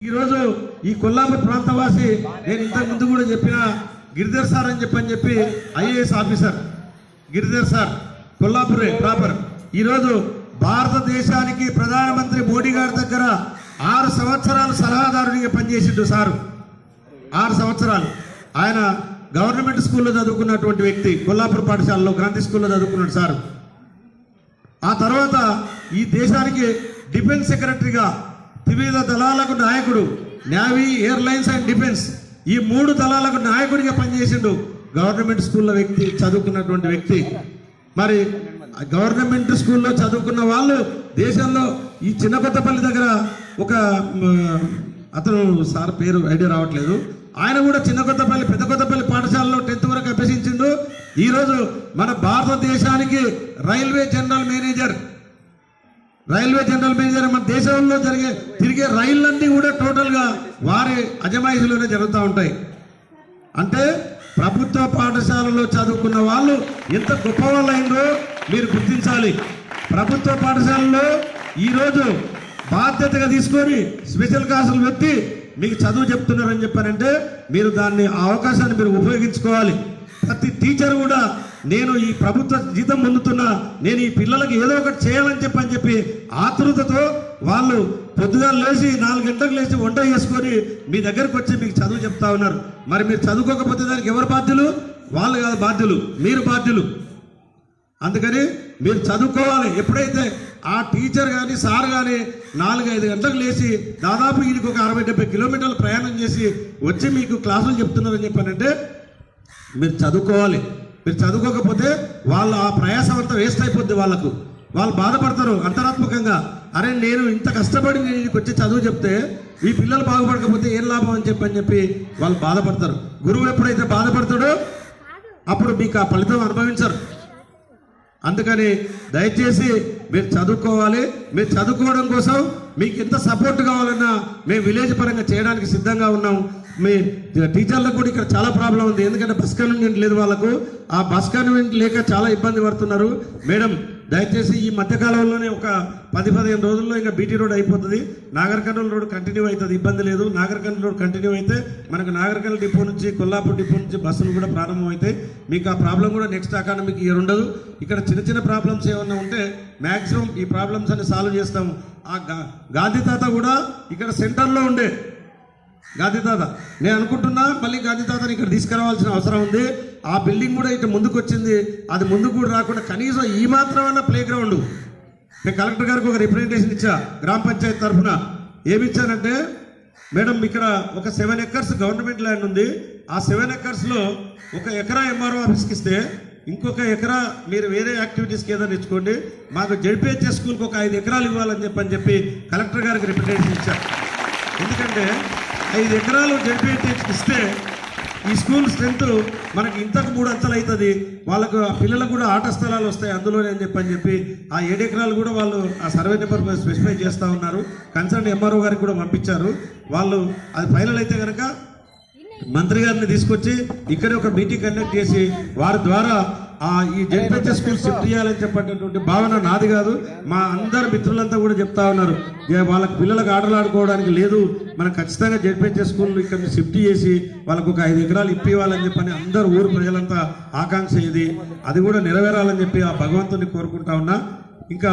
ఈ కొల్లాపూర్ ప్రాంతవాసి నేను ఇంతకు ముందు కూడా చెప్పిన గిరిధర్ సార్ అని చెప్పి IAS officer Giridhar sir Kollapur proper ఈరోజు భారతదేశానికి ప్రధానమంత్రి మోడీ గారి దగ్గర 6 సంవత్సరాలు సలహాదారునిగా పనిచేసిండు సారు. 6 సంవత్సరాలు ఆయన గవర్నమెంట్ స్కూల్లో చదువుకున్నటువంటి వ్యక్తి. కొల్లాపూర్ పాఠశాలలో గాంధీ స్కూల్లో చదువుకున్నాడు సారు. ఆ తర్వాత ఈ దేశానికి డిఫెన్స్ సెక్రటరీగా వివిధ దళాలకు నాయకుడు, నేవీ, ఎయిర్లైన్స్ అండ్ డిఫెన్స్ ఈ 3 దళాలకు నాయకుడిగా పనిచేసిండు. గవర్నమెంట్ స్కూల్లో వ్యక్తి చదువుకున్నటువంటి వ్యక్తి. మరి గవర్నమెంట్ స్కూల్లో చదువుకున్న వాళ్ళు దేశంలో ఈ చిన్నకొత్తపల్లి దగ్గర ఒక అతను సార్ పేరు ఐడియా రావట్లేదు, ఆయన కూడా చిన్నకొత్తపల్లి పెద్ద కొత్తపల్లి పాఠశాలలో 10th వరకు అభ్యసించిండు. ఈరోజు మన భారతదేశానికి రైల్వే జనరల్ మేనేజర్ మన దేశంలో తిరిగే రైళ్ళన్నీ కూడా టోటల్గా వారి అజమాయిషీలోనే జరుగుతూ ఉంటాయి. అంటే ప్రభుత్వ పాఠశాలలో చదువుకున్న వాళ్ళు ఎంత గొప్ప వాళ్ళు అయిందో మీరు గుర్తించాలి. ప్రభుత్వ పాఠశాలలో ఈరోజు బాధ్యతగా తీసుకొని స్పెషల్ క్లాసులు పెట్టి మీకు చదువు చెప్తున్నారని చెప్పారంటే మీరు దాన్ని ఆ అవకాశాన్ని మీరు ఉపయోగించుకోవాలి. ప్రతి టీచర్ కూడా నేను ఈ ప్రభుత్వ జీతం పొందుతున్నా, నేను ఈ పిల్లలకి ఏదో ఒకటి చేయాలని చెప్పి ఆతృతతో వాళ్ళు పొద్దుగా లేచి 4 గంటలకు లేచి వంట చేసుకొని మీ దగ్గరకు వచ్చి మీకు చదువు చెప్తా ఉన్నారు. మరి మీరు చదువుకోకపోతే దానికి ఎవరు బాధ్యులు? వాళ్ళు కాదు బాధ్యులు, మీరు బాధ్యులు. అందుకని మీరు చదువుకోవాలి. ఎప్పుడైతే ఆ టీచర్ కానీ సార్ కానీ 4-5 గంటలకు లేచి దాదాపు వీడికి ఒక 60-70 కిలోమీటర్లు ప్రయాణం చేసి వచ్చి మీకు క్లాసులు చెప్తున్నారని చెప్పానంటే మీరు చదువుకోవాలి. మీరు చదువుకోకపోతే వాళ్ళు ఆ ప్రయాసం అంతా వేస్ట్ అయిపోద్ది. వాళ్ళు బాధపడతారు అంతరాత్మకంగా. అరే నేను ఇంత కష్టపడి నేను వచ్చి చదువు చెప్తే ఈ పిల్లలు బాగుపడకపోతే ఏం లాభం అని చెప్పి వాళ్ళు బాధపడతారు. గురువు ఎప్పుడైతే బాధపడతాడో అప్పుడు మీకు ఆ ఫలితం అనుభవించరు. అందుకని దయచేసి మీరు చదువుకోవాలి. మీరు చదువుకోవడం కోసం మీకు ఎంత సపోర్ట్ కావాలన్నా మేము విలేజ్ పరంగా చేయడానికి సిద్ధంగా ఉన్నాం. మీ టీచర్లకు కూడా ఇక్కడ చాలా ప్రాబ్లం ఉంది. ఎందుకంటే బస్ కన్వీనియంట్ లేదు వాళ్ళకు. ఆ బస్ కన్వీనియంట్ లేక చాలా ఇబ్బంది పడుతున్నారు. మేడం దయచేసి ఈ మధ్యకాలంలోనే ఒక 10-15 రోజుల్లో ఇంకా బీటీ రోడ్ అయిపోతుంది. నాగర్ కర్నూలు రోడ్ కంటిన్యూ అవుతుంది, ఇబ్బంది లేదు. నాగర్ కర్నూలు రోడ్ కంటిన్యూ అయితే మనకు నాగర్ కర్నూలు డిపో నుంచి కొల్లాపూర్ డిపో నుంచి బస్సులు కూడా ప్రారంభం అవుతాయి. మీకు ఆ ప్రాబ్లం కూడా నెక్స్ట్ అకాడమిక్ ఇయర్ ఉండదు. ఇక్కడ చిన్న ప్రాబ్లమ్స్ ఏమన్నా ఉంటే మ్యాక్సిమం ఈ ప్రాబ్లమ్స్ అన్ని సాల్వ్ చేస్తాము. ఆ గాంధీ తాత కూడా ఇక్కడ సెంటర్లో ఉండే గాంధీ తాత, నేను అనుకుంటున్నా మళ్ళీ గాంధీ తాతని ఇక్కడ తీసుకురావాల్సిన అవసరం ఉంది. ఆ బిల్డింగ్ కూడా ఇటు ముందుకు వచ్చింది, అది ముందుకు కూడా రాకుండా కనీసం ఈ మాత్రమన్నా ప్లే గ్రౌండ్ నేను కలెక్టర్ గారికి ఒక రిప్రజెంటేషన్ ఇచ్చా గ్రామ పంచాయతీ తరఫున. ఏమిచ్చానంటే మేడం ఇక్కడ ఒక 7 ఎకర్స్ గవర్నమెంట్ ల్యాండ్ ఉంది. ఆ 7 ఎకర్స్లో 1 ఎకరా ఎంఆర్ఓ ఆఫీస్కి ఇస్తే ఇంకొక ఎకరా మీరు వేరే యాక్టివిటీస్కి ఏదైనా ఇచ్చుకోండి, మాకు జడ్పీహెచ్ఎస్ స్కూల్కి ఒక 5 ఎకరాలు ఇవ్వాలని చెప్పి కలెక్టర్ గారికి రిప్రజెంటేషన్ ఇచ్చా. ఎందుకంటే 5 ఎకరాలు జడ్పీహెచ్ఎస్కి ఇస్తే ఈ స్కూల్ స్ట్రెంత్ మనకి ఇంతకు 3 అంచెలు అవుతుంది. వాళ్ళకు ఆ పిల్లలకు కూడా ఆట స్థలాలు వస్తాయి అందులోనే అని చెప్పి ఆ 7 ఎకరాలు కూడా వాళ్ళు ఆ సర్వే నెంబర్ స్పెసిఫై చేస్తూ ఉన్నారు. కన్సర్న్ ఎంఆర్ఓ గారికి కూడా పంపించారు. వాళ్ళు అది ఫైనల్ అయితే కనుక మంత్రి గారిని తీసుకొచ్చి ఇక్కడే ఒక మీటింగ్ కండక్ట్ చేసి వారి ద్వారా ఈ జడ్పీహెచ్ఎస్ స్కూల్ షిఫ్ట్ చేయాలని చెప్పేటటువంటి భావన నాది కాదు, మా అందరు మిత్రులంతా కూడా చెప్తా ఉన్నారు. వాళ్ళకి పిల్లలకు ఆటలు ఆడుకోవడానికి లేదు, మనం ఖచ్చితంగా జడ్పీహెచ్ఎస్ స్కూల్ ఇక్కడ షిఫ్ట్ చేసి వాళ్ళకు ఒక 5 ఎకరాలు ఇప్పివ్వాలని చెప్పని అందరు ఊరు ప్రజలంతా ఆకాంక్ష ఇది. అది కూడా నెరవేరాలని చెప్పి ఆ భగవంతుని కోరుకుంటా ఉన్నా. ఇంకా